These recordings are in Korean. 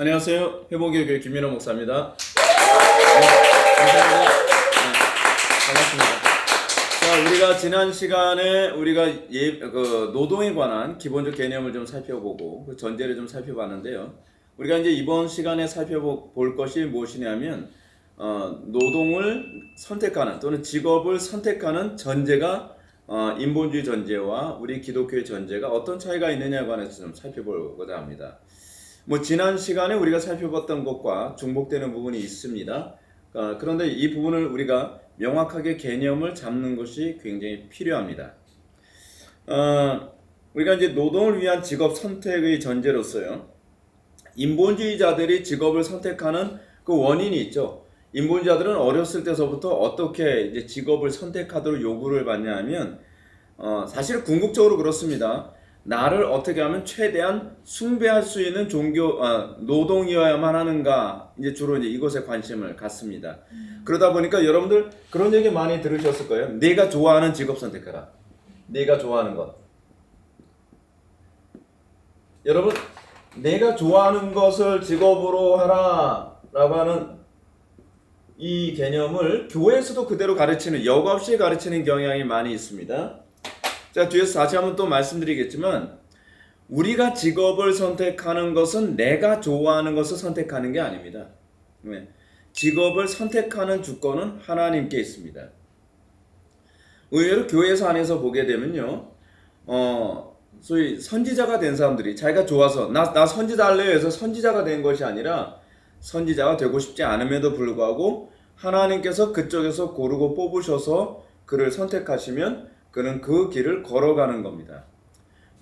안녕하세요. 회복의 교회 김민호 목사입니다. 감사합니다. 반갑습니다. 자, 우리가 지난 시간에 노동에 관한 기본적 개념을 좀 살펴보고 그 전제를 좀 살펴봤는데요. 우리가 이제 이번 시간에 살펴볼 것이 무엇이냐면 노동을 선택하는 또는 직업을 선택하는 전제가 인본주의 전제와 우리 기독교의 전제가 어떤 차이가 있느냐에 관해서 좀 살펴보고자 합니다. 지난 시간에 우리가 살펴봤던 것과 중복되는 부분이 있습니다. 그런데 이 부분을 우리가 명확하게 개념을 잡는 것이 굉장히 필요합니다. 우리가 이제 노동을 위한 직업 선택의 전제로서요, 인본주의자들이 직업을 선택하는 그 원인이 있죠. 인본주의자들은 어렸을 때서부터 어떻게 이제 직업을 선택하도록 요구를 받냐면, 사실 궁극적으로 그렇습니다. 나를 어떻게 하면 최대한 숭배할 수 있는 노동이어야만 하는가, 이제 주로 이제 이것에 관심을 갖습니다. 그러다 보니까 여러분들 그런 얘기 많이 들으셨을 거예요. 내가 좋아하는 직업 선택해라. 내가 좋아하는 것. 여러분, 내가 좋아하는 것을 직업으로 하라라고 하는 이 개념을 교회에서도 그대로 가르치는, 여과 없이 가르치는 경향이 많이 있습니다. 자, 뒤에서 다시 한번 또 말씀드리겠지만, 우리가 직업을 선택하는 것은 내가 좋아하는 것을 선택하는 게 아닙니다. 직업을 선택하는 주권은 하나님께 있습니다. 의외로 교회에서 안에서 보게 되면요, 소위 선지자가 된 사람들이 자기가 좋아서 나 선지자 할래요 해서 선지자가 된 것이 아니라, 선지자가 되고 싶지 않음에도 불구하고 하나님께서 그쪽에서 고르고 뽑으셔서 그를 선택하시면 그는 그 길을 걸어가는 겁니다.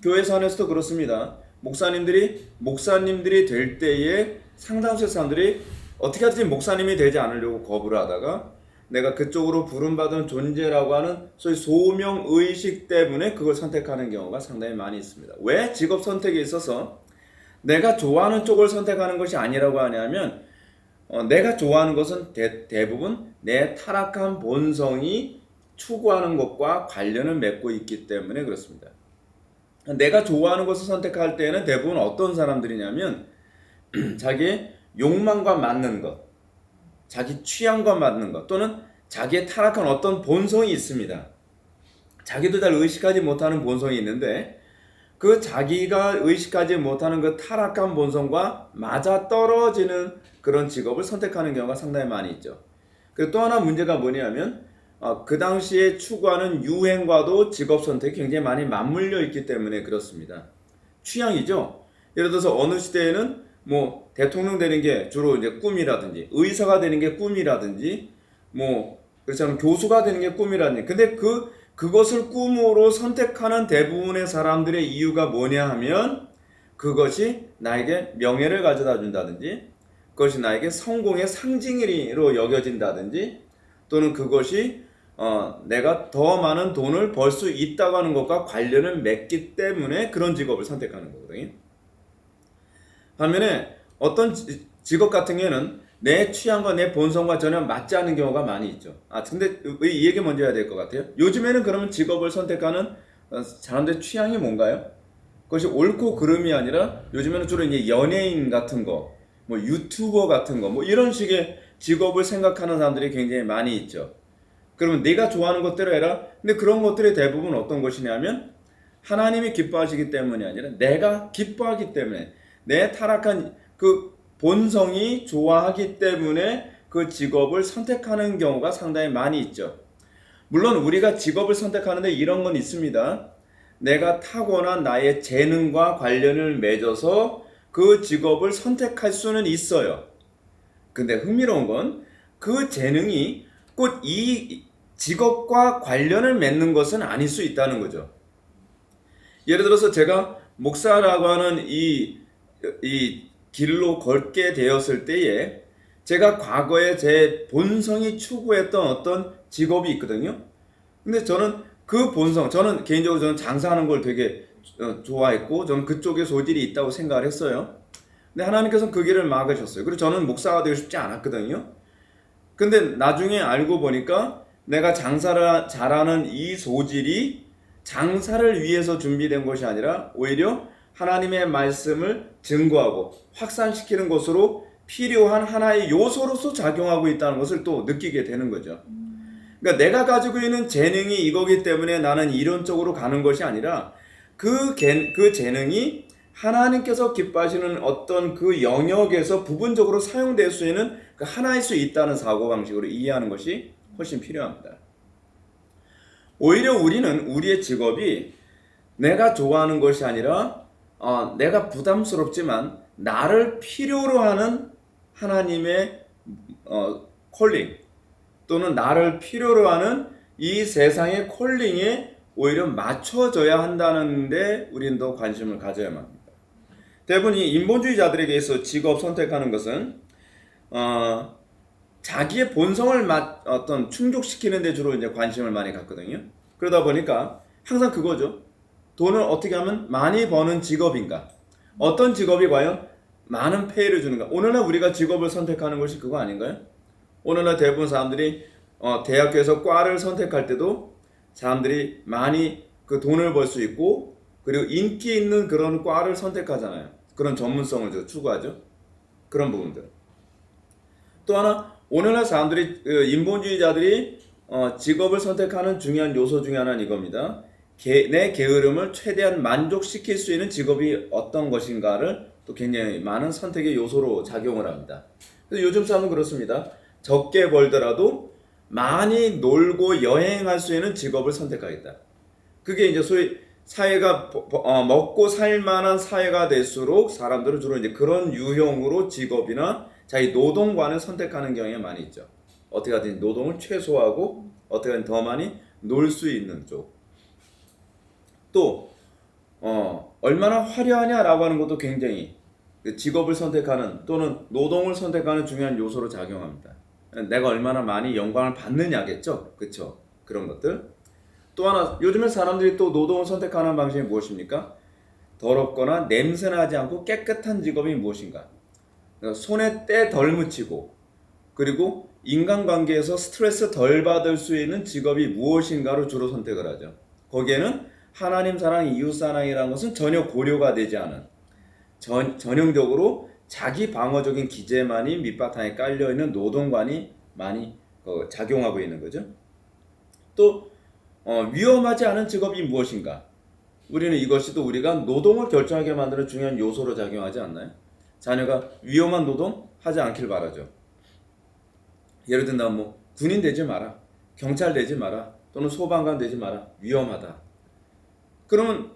교회에서 안에서도 그렇습니다. 목사님들이 될 때에 상당수의 사람들이 어떻게 하든지 목사님이 되지 않으려고 거부를 하다가, 내가 그쪽으로 부름받은 존재라고 하는 소위 소명의식 때문에 그걸 선택하는 경우가 상당히 많이 있습니다. 왜 직업 선택에 있어서 내가 좋아하는 쪽을 선택하는 것이 아니라고 하냐면, 내가 좋아하는 것은 대부분 내 타락한 본성이 추구하는 것과 관련을 맺고 있기 때문에 그렇습니다. 내가 좋아하는 것을 선택할 때는 대부분 어떤 사람들이냐면, 자기의 욕망과 맞는 것, 자기 취향과 맞는 것, 또는 자기의 타락한 어떤 본성이 있습니다. 자기도 잘 의식하지 못하는 본성이 있는데, 그 자기가 의식하지 못하는 그 타락한 본성과 맞아떨어지는 그런 직업을 선택하는 경우가 상당히 많이 있죠. 그리고 또 하나 문제가 뭐냐면, 그 당시에 추구하는 유행과도 직업 선택이 굉장히 많이 맞물려 있기 때문에 그렇습니다. 취향이죠. 예를 들어서 어느 시대에는 대통령 되는 게 주로 이제 꿈이라든지, 의사가 되는 게 꿈이라든지, 그렇지 않으면 교수가 되는 게 꿈이라든지. 근데 그것을 꿈으로 선택하는 대부분의 사람들의 이유가 뭐냐 하면, 그것이 나에게 명예를 가져다 준다든지, 그것이 나에게 성공의 상징으로 여겨진다든지, 또는 그것이 내가 더 많은 돈을 벌 수 있다고 하는 것과 관련을 맺기 때문에 그런 직업을 선택하는 거거든요. 반면에 어떤 직업 같은 경우에는 내 취향과 내 본성과 전혀 맞지 않는 경우가 많이 있죠. 근데 이 얘기 먼저 해야 될 것 같아요. 요즘에는 그러면 직업을 선택하는 사람들의 취향이 뭔가요? 그것이 옳고 그름이 아니라, 요즘에는 주로 이제 연예인 같은 거, 유튜버 같은 거, 이런 식의 직업을 생각하는 사람들이 굉장히 많이 있죠. 그러면 내가 좋아하는 것대로 해라. 근데 그런 것들이 대부분 어떤 것이냐면, 하나님이 기뻐하시기 때문이 아니라 내가 기뻐하기 때문에, 내 타락한 그 본성이 좋아하기 때문에 그 직업을 선택하는 경우가 상당히 많이 있죠. 물론 우리가 직업을 선택하는데 이런 건 있습니다. 내가 타고난 나의 재능과 관련을 맺어서 그 직업을 선택할 수는 있어요. 근데 흥미로운 건 그 재능이 꼭 이 직업과 관련을 맺는 것은 아닐 수 있다는 거죠. 예를 들어서 제가 목사라고 하는 이 길로 걷게 되었을 때에, 제가 과거에 제 본성이 추구했던 어떤 직업이 있거든요. 근데 저는 그 본성, 저는 장사하는 걸 되게 좋아했고, 저는 그쪽에 소질이 있다고 생각을 했어요. 근데 하나님께서는 그 길을 막으셨어요. 그리고 저는 목사가 되고 싶지 않았거든요. 근데 나중에 알고 보니까 내가 장사를 잘하는 이 소질이 장사를 위해서 준비된 것이 아니라 오히려 하나님의 말씀을 증거하고 확산시키는 것으로 필요한 하나의 요소로서 작용하고 있다는 것을 또 느끼게 되는 거죠. 그러니까 내가 가지고 있는 재능이 이거기 때문에 나는 이론적으로 가는 것이 아니라 그 재능이 하나님께서 기뻐하시는 어떤 그 영역에서 부분적으로 사용될 수 있는 그 하나일 수 있다는 사고방식으로 이해하는 것이 훨씬 필요합니다. 오히려 우리는 우리의 직업이 내가 좋아하는 것이 아니라 내가 부담스럽지만 나를 필요로 하는 하나님의 콜링 또는 나를 필요로 하는 이 세상의 콜링에 오히려 맞춰져야 한다는데 우리는 더 관심을 가져야만 합니다. 대부분 이 인본주의자들에게서 직업 선택하는 것은 자기의 본성을 어떤 충족시키는 데 주로 이제 관심을 많이 갖거든요. 그러다 보니까 항상 그거죠. 돈을 어떻게 하면 많이 버는 직업인가? 어떤 직업이 과연 많은 페이를 주는가? 오늘날 우리가 직업을 선택하는 것이 그거 아닌가요? 오늘날 대부분 사람들이 대학교에서 과를 선택할 때도 사람들이 많이 그 돈을 벌 수 있고 그리고 인기 있는 그런 과를 선택하잖아요. 그런 전문성을 추구하죠. 그런 부분들. 또 하나 오늘날 사람들이 인본주의자들이 직업을 선택하는 중요한 요소 중에 하나는 이겁니다. 내 게으름을 최대한 만족시킬 수 있는 직업이 어떤 것인가를 또 굉장히 많은 선택의 요소로 작용을 합니다. 그래서 요즘 사람은 그렇습니다. 적게 벌더라도 많이 놀고 여행할 수 있는 직업을 선택하겠다. 그게 이제 소위 사회가 먹고 살 만한 사회가 될수록 사람들은 주로 이제 그런 유형으로 직업이나 자기 노동관을 선택하는 경향이 많이 있죠. 어떻게 하든 노동을 최소화하고 어떻게 하든 더 많이 놀 수 있는 쪽. 또 얼마나 화려하냐라고 하는 것도 굉장히 직업을 선택하는 또는 노동을 선택하는 중요한 요소로 작용합니다. 내가 얼마나 많이 영광을 받느냐겠죠. 그렇죠? 그런 것들. 또 하나 요즘에 사람들이 또 노동을 선택하는 방식이 무엇입니까? 더럽거나 냄새나지 않고 깨끗한 직업이 무엇인가? 그러니까 손에 때 덜 묻히고 그리고 인간관계에서 스트레스 덜 받을 수 있는 직업이 무엇인가로 주로 선택을 하죠. 거기에는 하나님 사랑, 이웃 사랑이라는 것은 전혀 고려가 되지 않은 전형적으로 자기 방어적인 기제만이 밑바탕에 깔려있는 노동관이 많이 작용하고 있는 거죠. 또 위험하지 않은 직업이 무엇인가? 우리는 이것이 또 우리가 노동을 결정하게 만드는 중요한 요소로 작용하지 않나요? 자녀가 위험한 노동 하지 않길 바라죠. 예를 든다면 뭐 군인 되지 마라, 경찰 되지 마라, 또는 소방관 되지 마라, 위험하다. 그러면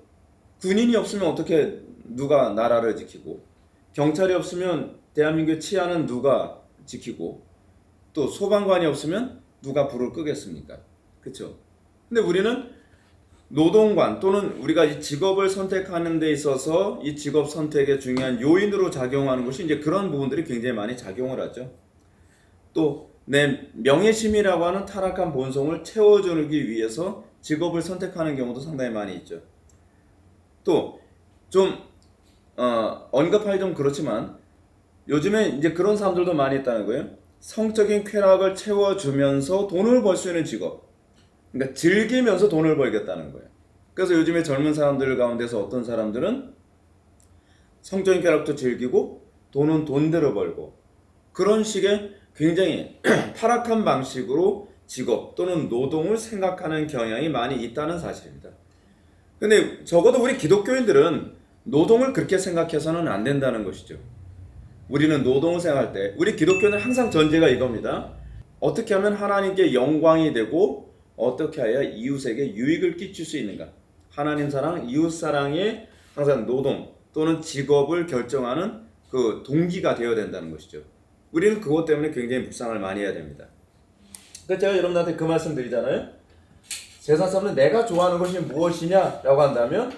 군인이 없으면 어떻게 누가 나라를 지키고 경찰이 없으면 대한민국의 치안은 누가 지키고 또 소방관이 없으면 누가 불을 끄겠습니까? 그렇죠? 근데 우리는 노동관 또는 우리가 이 직업을 선택하는 데 있어서 이 직업 선택의 중요한 요인으로 작용하는 것이 이제 그런 부분들이 굉장히 많이 작용을 하죠. 또 내 명예심이라고 하는 타락한 본성을 채워주기 위해서 직업을 선택하는 경우도 상당히 많이 있죠. 또 좀 언급하기 좀 그렇지만 요즘에 이제 그런 사람들도 많이 있다는 거예요. 성적인 쾌락을 채워주면서 돈을 벌 수 있는 직업. 그러니까 즐기면서 돈을 벌겠다는 거예요. 그래서 요즘에 젊은 사람들 가운데서 어떤 사람들은 성적인 쾌락도 즐기고 돈은 돈대로 벌고 그런 식의 굉장히 타락한 방식으로 직업 또는 노동을 생각하는 경향이 많이 있다는 사실입니다. 근데 적어도 우리 기독교인들은 노동을 그렇게 생각해서는 안 된다는 것이죠. 우리는 노동을 생각할 때 우리 기독교는 항상 전제가 이겁니다. 어떻게 하면 하나님께 영광이 되고 어떻게 해야 이웃에게 유익을 끼칠 수 있는가? 하나님 사랑, 이웃 사랑에 항상 노동 또는 직업을 결정하는 그 동기가 되어야 된다는 것이죠. 우리는 그것 때문에 굉장히 묵상을 많이 해야 됩니다. 그러니까 제가 여러분들한테 그 말씀 드리잖아요. 세상 사람은 내가 좋아하는 것이 무엇이냐라고 한다면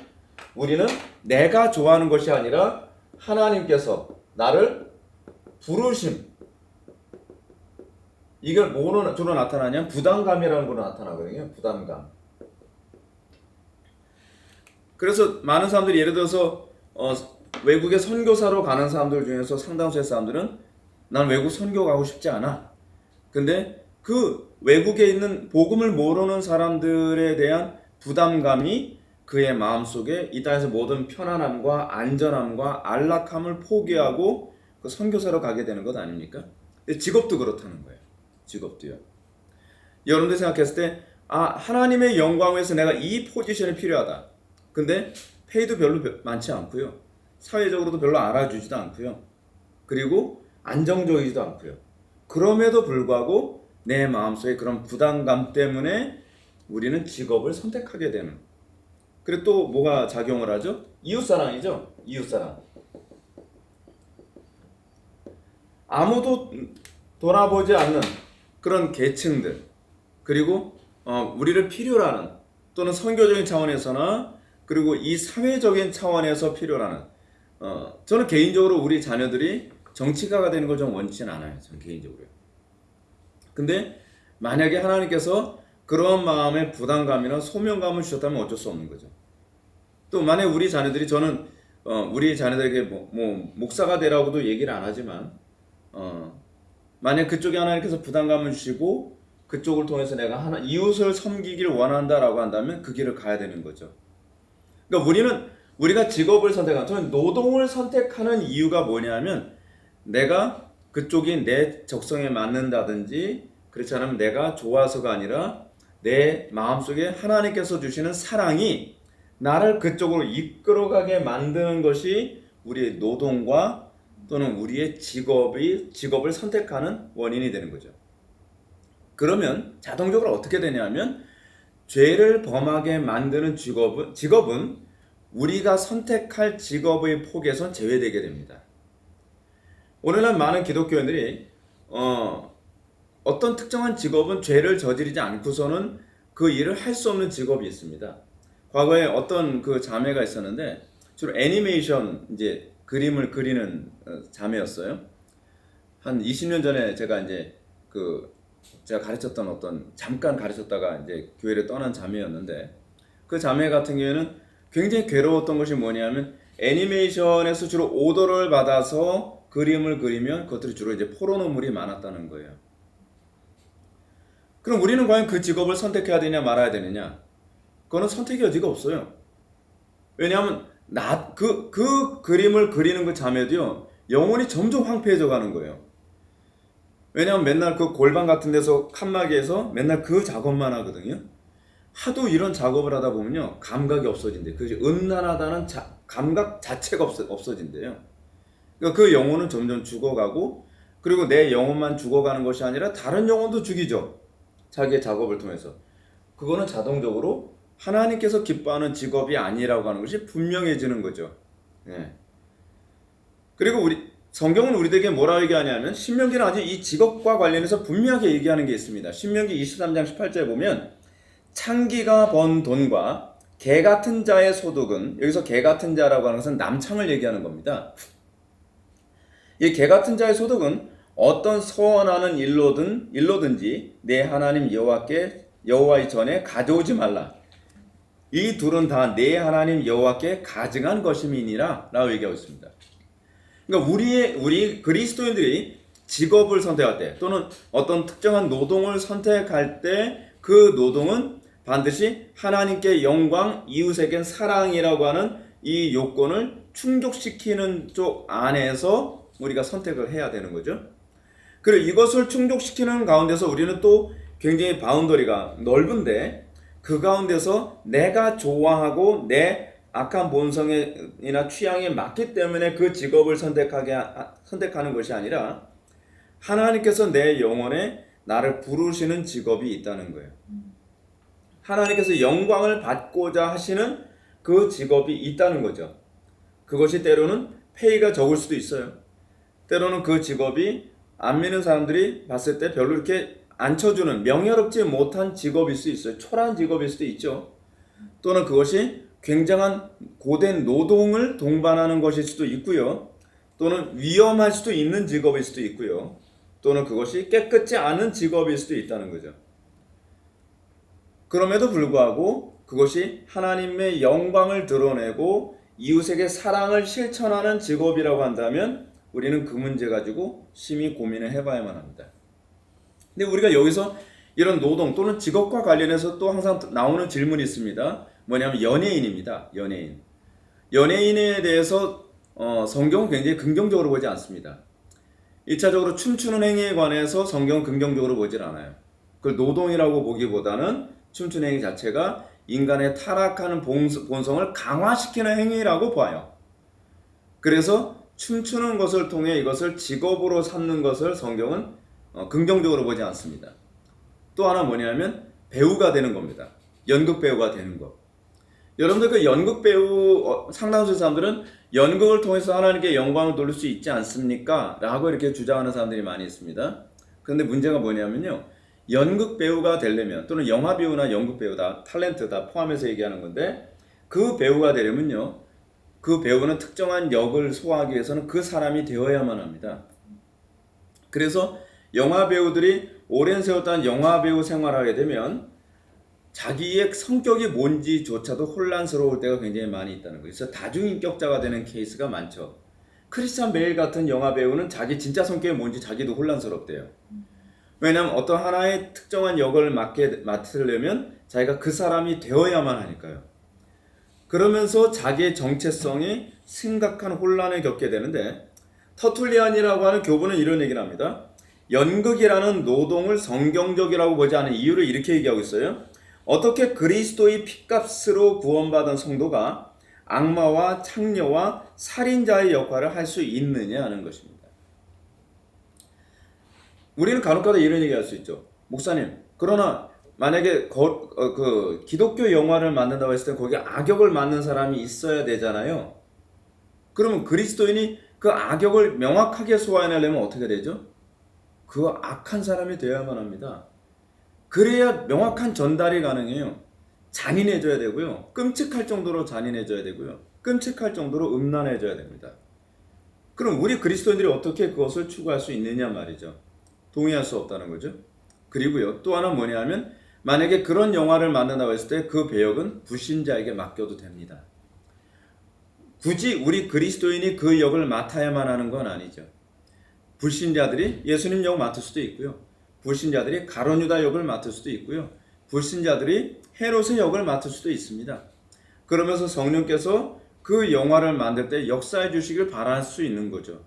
우리는 내가 좋아하는 것이 아니라 하나님께서 나를 부르심, 이걸 뭐로 주로 나타나냐? 부담감이라는 걸로 나타나거든요. 부담감. 그래서 많은 사람들이 예를 들어서 외국에 선교사로 가는 사람들 중에서 상당수의 사람들은 난 외국 선교 가고 싶지 않아. 근데 그 외국에 있는 복음을 모르는 사람들에 대한 부담감이 그의 마음속에 이 땅에서 모든 편안함과 안전함과 안락함을 포기하고 그 선교사로 가게 되는 것 아닙니까? 근데 직업도 그렇다는 거예요. 직업도요. 여러분들 생각했을 때 하나님의 영광을 위해서 내가 이 포지션이 필요하다. 근데 페이도 별로 많지 않고요. 사회적으로도 별로 알아주지도 않고요. 그리고 안정적이지도 않고요. 그럼에도 불구하고 내 마음속에 그런 부담감 때문에 우리는 직업을 선택하게 되는. 그리고 또 뭐가 작용을 하죠? 이웃사랑이죠. 이웃사랑. 아무도 돌아보지 않는 그런 계층들, 그리고 우리를 필요로 하는, 또는 선교적인 차원에서나 그리고 이 사회적인 차원에서 필요로 하는, 저는 개인적으로 우리 자녀들이 정치가가 되는 걸 좀 원치는 않아요. 저는 개인적으로요. 근데 만약에 하나님께서 그런 마음의 부담감이나 소명감을 주셨다면 어쩔 수 없는 거죠. 또 만약 우리 자녀들이, 저는 우리 자녀들에게 뭐 목사가 되라고도 얘기를 안 하지만, 만약 그쪽에 하나님께서 부담감을 주시고 그쪽을 통해서 내가 이웃을 섬기기를 원한다라고 한다면 그 길을 가야 되는 거죠. 그러니까 우리가 직업을 선택하는, 저는 노동을 선택하는 이유가 뭐냐면, 내가 그쪽이 내 적성에 맞는다든지 그렇지 않으면 내가 좋아서가 아니라 내 마음속에 하나님께서 주시는 사랑이 나를 그쪽으로 이끌어가게 만드는 것이 우리의 노동과 또는 우리의 직업을 선택하는 원인이 되는 거죠. 그러면 자동적으로 어떻게 되냐면, 죄를 범하게 만드는 직업은 우리가 선택할 직업의 폭에선 제외되게 됩니다. 오늘날 많은 기독교인들이 어떤 특정한 직업은 죄를 저지르지 않고서는 그 일을 할 수 없는 직업이 있습니다. 과거에 어떤 그 자매가 있었는데, 주로 애니메이션 이제 그림을 그리는 자매였어요. 한 20년 전에 제가 가르쳤던 잠깐 가르쳤다가 이제 교회를 떠난 자매였는데, 그 자매 같은 경우에는 굉장히 괴로웠던 것이 뭐냐면, 애니메이션에서 주로 오더를 받아서 그림을 그리면 그것들이 주로 이제 포르노물이 많았다는 거예요. 그럼 우리는 과연 그 직업을 선택해야 되냐 말아야 되느냐? 그거는 선택의 여지가 없어요. 왜냐하면 그 그림을 그리는 그 자매도요, 영혼이 점점 황폐해져 가는 거예요. 왜냐하면 맨날 그 골방 같은 데서 칸막이에서 맨날 그 작업만 하거든요. 하도 이런 작업을 하다 보면요, 감각이 없어진대요. 그 음란하다는 감각 자체가 없어진대요. 그러니까 그 영혼은 점점 죽어가고, 그리고 내 영혼만 죽어가는 것이 아니라 다른 영혼도 죽이죠. 자기의 작업을 통해서. 그거는 자동적으로 하나님께서 기뻐하는 직업이 아니라고 하는 것이 분명해지는 거죠. 네. 그리고 성경은 우리들에게 뭐라고 얘기하냐면, 신명기는 아주 이 직업과 관련해서 분명하게 얘기하는 게 있습니다. 신명기 23장 18절에 보면, 창기가 번 돈과 개 같은 자의 소득은, 여기서 개 같은 자라고 하는 것은 남창을 얘기하는 겁니다. 이 개 같은 자의 소득은 어떤 서원하는 일로든지 내 하나님 여호와의 전에 가져오지 말라. 이 둘은 다 내 하나님 여호와께 가증한 것임이니라 라고 얘기하고 있습니다. 그러니까 우리 그리스도인들이 직업을 선택할 때, 또는 어떤 특정한 노동을 선택할 때, 그 노동은 반드시 하나님께 영광, 이웃에겐 사랑이라고 하는 이 요건을 충족시키는 쪽 안에서 우리가 선택을 해야 되는 거죠. 그리고 이것을 충족시키는 가운데서 우리는 또 굉장히 바운더리가 넓은데, 그 가운데서 내가 좋아하고 내 악한 본성이나 취향에 맞기 때문에 그 직업을 선택하는 것이 아니라, 하나님께서 내 영혼에 나를 부르시는 직업이 있다는 거예요. 하나님께서 영광을 받고자 하시는 그 직업이 있다는 거죠. 그것이 때로는 페이가 적을 수도 있어요. 때로는 그 직업이 안 믿는 사람들이 봤을 때 별로 이렇게 안 쳐주는, 명예롭지 못한 직업일 수 있어요. 초라한 직업일 수도 있죠. 또는 그것이 굉장한 고된 노동을 동반하는 것일 수도 있고요. 또는 위험할 수도 있는 직업일 수도 있고요. 또는 그것이 깨끗지 않은 직업일 수도 있다는 거죠. 그럼에도 불구하고 그것이 하나님의 영광을 드러내고 이웃에게 사랑을 실천하는 직업이라고 한다면, 우리는 그 문제 가지고 심히 고민을 해봐야만 합니다. 근데 우리가 여기서 이런 노동 또는 직업과 관련해서 또 항상 나오는 질문이 있습니다. 뭐냐면 연예인입니다. 연예인. 연예인에 대해서 성경은 굉장히 긍정적으로 보지 않습니다. 1차적으로 춤추는 행위에 관해서 성경은 긍정적으로 보질 않아요. 그걸 노동이라고 보기보다는 춤추는 행위 자체가 인간의 타락하는 본성을 강화시키는 행위라고 봐요. 그래서 춤추는 것을 통해 이것을 직업으로 삼는 것을 성경은 긍정적으로 보지 않습니다. 또 하나 뭐냐면 배우가 되는 겁니다. 연극 배우가 되는 것. 여러분들 그 연극 배우 상당수 사람들은 연극을 통해서 하나님께 영광을 돌릴 수 있지 않습니까? 라고 이렇게 주장하는 사람들이 많이 있습니다. 그런데 문제가 뭐냐면요. 연극 배우가 되려면 또는 영화 배우나 연극 배우 다 탤런트 다 포함해서 얘기하는 건데 그 배우가 되려면요. 그 배우는 특정한 역을 소화하기 위해서는 그 사람이 되어야만 합니다. 그래서 영화 배우들이 오랜 세월 동안 영화 배우 생활을 하게 되면 자기의 성격이 뭔지조차도 혼란스러울 때가 굉장히 많이 있다는 거예요. 그래서 다중인격자가 되는 케이스가 많죠. 크리스찬 베일 같은 영화 배우는 자기 진짜 성격이 뭔지 자기도 혼란스럽대요. 왜냐하면 어떤 하나의 특정한 역을 맡으려면 자기가 그 사람이 되어야만 하니까요. 그러면서 자기의 정체성이 심각한 혼란을 겪게 되는데 터툴리안이라고 하는 교부는 이런 얘기를 합니다. 연극이라는 노동을 성경적이라고 보지 않은 이유를 이렇게 얘기하고 있어요. 어떻게 그리스도의 핏값으로 구원받은 성도가 악마와 창녀와 살인자의 역할을 할 수 있느냐 하는 것입니다. 우리는 간혹가다 이런 얘기 할 수 있죠. 목사님, 그러나 만약에 기독교 영화를 만든다고 했을 때 거기에 악역을 맡는 사람이 있어야 되잖아요. 그러면 그리스도인이 그 악역을 명확하게 소화해내려면 어떻게 되죠? 그 악한 사람이 되어야만 합니다. 그래야 명확한 전달이 가능해요. 잔인해져야 되고요. 끔찍할 정도로 잔인해져야 되고요. 끔찍할 정도로 음란해져야 됩니다. 그럼 우리 그리스도인들이 어떻게 그것을 추구할 수 있느냐 말이죠. 동의할 수 없다는 거죠. 그리고요. 또 하나 뭐냐면 만약에 그런 영화를 만든다고 했을 때 그 배역은 불신자에게 맡겨도 됩니다. 굳이 우리 그리스도인이 그 역을 맡아야만 하는 건 아니죠. 불신자들이 예수님 역을 맡을 수도 있고요. 불신자들이 가룟 유다 역을 맡을 수도 있고요. 불신자들이 헤롯의 역을 맡을 수도 있습니다. 그러면서 성령께서 그 영화를 만들 때 역사해 주시길 바랄 수 있는 거죠.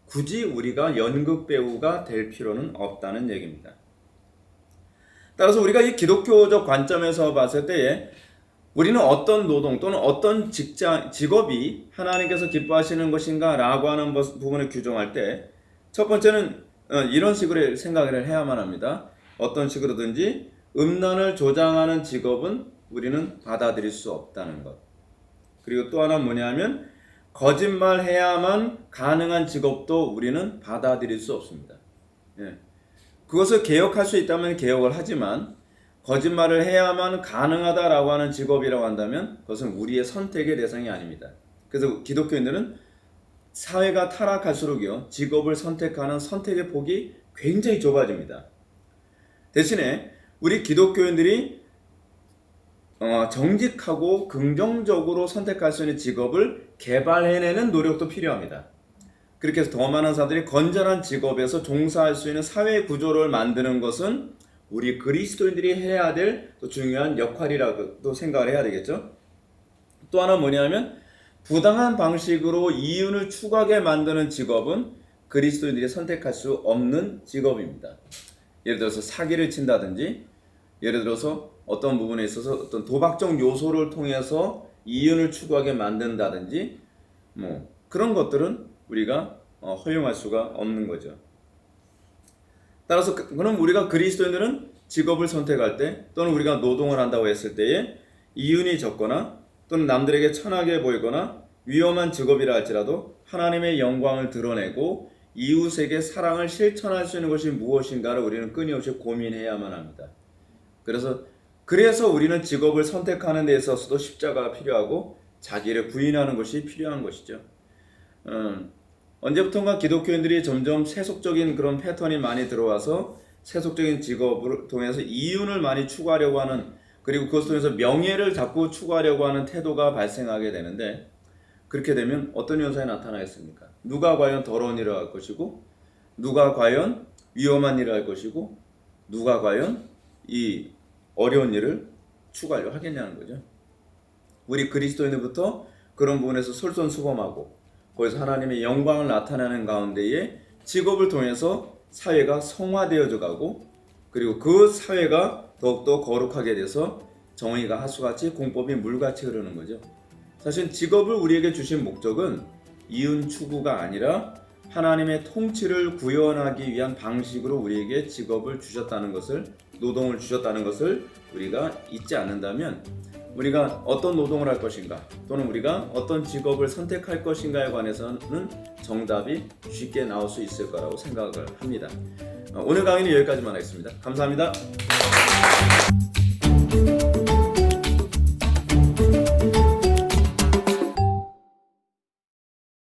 굳이 우리가 연극 배우가 될 필요는 없다는 얘기입니다. 따라서 우리가 이 기독교적 관점에서 봤을 때에 우리는 어떤 노동 또는 어떤 직업이 하나님께서 기뻐하시는 것인가 라고 하는 부분을 규정할 때 첫 번째는 이런 식으로 생각을 해야만 합니다. 어떤 식으로든지 음란을 조장하는 직업은 우리는 받아들일 수 없다는 것. 그리고 또 하나 뭐냐면 거짓말해야만 가능한 직업도 우리는 받아들일 수 없습니다. 그것을 개혁할 수 있다면 개혁을 하지만 거짓말을 해야만 가능하다라고 하는 직업이라고 한다면 그것은 우리의 선택의 대상이 아닙니다. 그래서 기독교인들은 사회가 타락할수록요 직업을 선택하는 선택의 폭이 굉장히 좁아집니다. 대신에 우리 기독교인들이 정직하고 긍정적으로 선택할 수 있는 직업을 개발해내는 노력도 필요합니다. 그렇게 해서 더 많은 사람들이 건전한 직업에서 종사할 수 있는 사회 구조를 만드는 것은 우리 그리스도인들이 해야 될 또 중요한 역할이라고 또 생각을 해야 되겠죠. 또 하나 뭐냐면 부당한 방식으로 이윤을 추구하게 만드는 직업은 그리스도인들이 선택할 수 없는 직업입니다. 예를 들어서 사기를 친다든지 예를 들어서 어떤 부분에 있어서 어떤 도박적 요소를 통해서 이윤을 추구하게 만든다든지 그런 것들은 우리가 허용할 수가 없는 거죠. 따라서 그럼 우리가 그리스도인들은 직업을 선택할 때 또는 우리가 노동을 한다고 했을 때에 이윤이 적거나 또는 남들에게 천하게 보이거나 위험한 직업이라 할지라도 하나님의 영광을 드러내고 이웃에게 사랑을 실천할 수 있는 것이 무엇인가를 우리는 끊임없이 고민해야만 합니다. 그래서 우리는 직업을 선택하는 데 있어서도 십자가가 필요하고 자기를 부인하는 것이 필요한 것이죠. 언제부턴가 기독교인들이 점점 세속적인 그런 패턴이 많이 들어와서 세속적인 직업을 통해서 이윤을 많이 추구하려고 하는 그리고 그것을 통해서 명예를 자꾸 추구하려고 하는 태도가 발생하게 되는데 그렇게 되면 어떤 현상이 나타나겠습니까? 누가 과연 더러운 일을 할 것이고 누가 과연 위험한 일을 할 것이고 누가 과연 이 어려운 일을 추구하려고 하겠냐는 거죠. 우리 그리스도인들부터 그런 부분에서 솔선수범하고 거기서 하나님의 영광을 나타내는 가운데에 직업을 통해서 사회가 성화되어져 가고 그리고 그 사회가 더욱더 거룩하게 돼서 정의가 하수같이 공법이 물같이 흐르는 거죠. 사실 직업을 우리에게 주신 목적은 이윤 추구가 아니라 하나님의 통치를 구현하기 위한 방식으로 우리에게 직업을 주셨다는 것을, 노동을 주셨다는 것을 우리가 잊지 않는다면 우리가 어떤 노동을 할 것인가 또는 우리가 어떤 직업을 선택할 것인가에 관해서는 정답이 쉽게 나올 수 있을 거라고 생각을 합니다. 오늘 강의는 여기까지만 하겠습니다. 감사합니다.